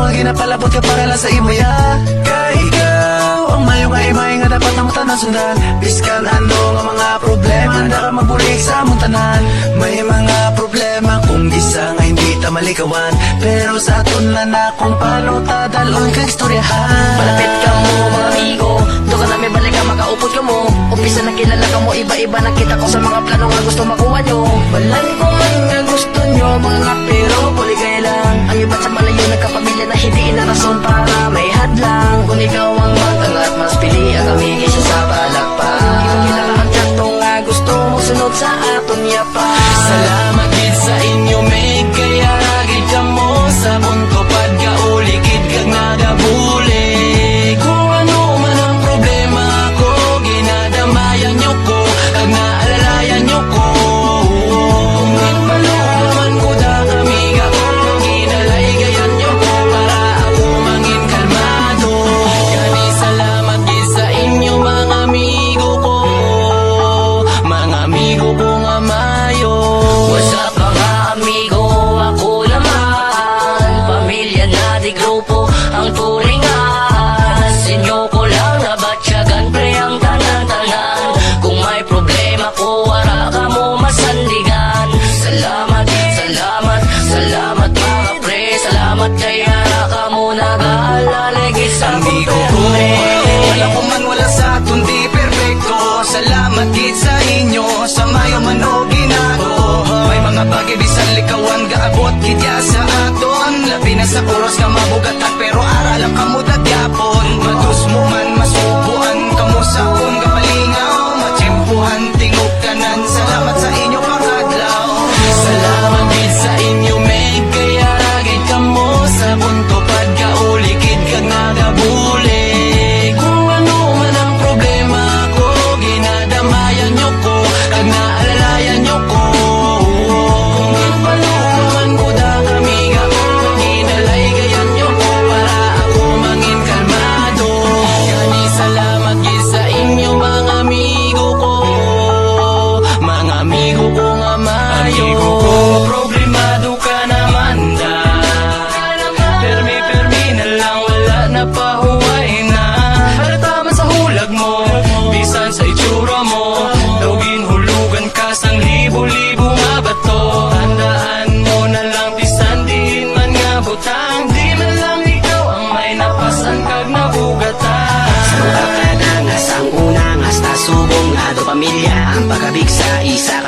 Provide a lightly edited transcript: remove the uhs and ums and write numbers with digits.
ang ginapalabot ka para lang sa imoya. Kaya ikaw ang mayo nga imay nga dapat na mutanan sundan. Biskan ano nga mga problema na ka mabulig sa among tanan. May mga problema kung isa nga hindi ta malikawan, pero sa aton na na kung paano ta dalon kag istoryahan. Malapit ka mo mga amigo, do ka na may balik ka makaupod ka mo. Umpisa na kilala ka mo, iba-iba nakita ko sa mga plano nga gusto makuha nyo. Balan ko man nga gusto nyo mga pero puligay lang. Ang iba't sa malayo nagkapamilya na hindi na rason para may hadlang. Kung ikaw ang matangat, mas pili ang kami kaysa sa palakpak. Kita ang tiyakto nga gusto mo sunod sa aton yapa. Salamat gid sa inyo may kaya gid ka mo sa punto pagkaulikid kag nagabuli. Kung ano man ang problema ko, ginadamayan nyo ko kag naalalayan nyo ko. Kung ginpaluman ko da kamiga ko, ginalay-gayan nyo ko para ako mangin kalmado. Gani salamat gid sa inyo mga amigo ko, mga amigo ko nga mayo. What's up mga amigo, ako naman. Pamilya na di grupo ang tulingan. Sinyo ko lang nabatsyagan pre ang tanan-tanan. Kung may problema ko, wala ka mo masandigan. Salamat, salamat, salamat mga pre. Salamat kaya ka mo nag-aalalagay sa Amigo ko, wala ko man wala sa aton di perfecto. Salamat gid sa inyo, sa mayo man o ginago. May mga bagay bisan likawan gaabot gid ya sa aton. Labi na sa oras ka mabugatan pero aralang kamo dagyapon. Matus mo man masubuan kamo sa akong kapalingaw. Matsyempuhan tingog tanan, salamat sa inyo pakadlaw. Salamat gid sa inyo may kaya gid kamo sa punto pagkaulikid kag nagabuli. Kung ano man ang problema ko, ginadamayan nyo ko kag naalalayan nyo ko. Kung ginpaluman ko da kamiga ko, ginalay-gayan nyo ko para ako mangin kalmado. Gani salamat gid sa inyo mga amigo ko, mga amigo ko nga mayo. Problemado ka naman da, permi na lang wala na pahuway na. Halata man sa hulag mo, bisan sa itsura mo, daw ginhulugan ka sang libo-libo nga bato. Tandaan mo na lang bisan din man nga butang, di man lang ikaw ang may napasan kag nabugatan. Sa mga ka na nga sang unang hasta subong nga do pamilya ang pagkabig sa isa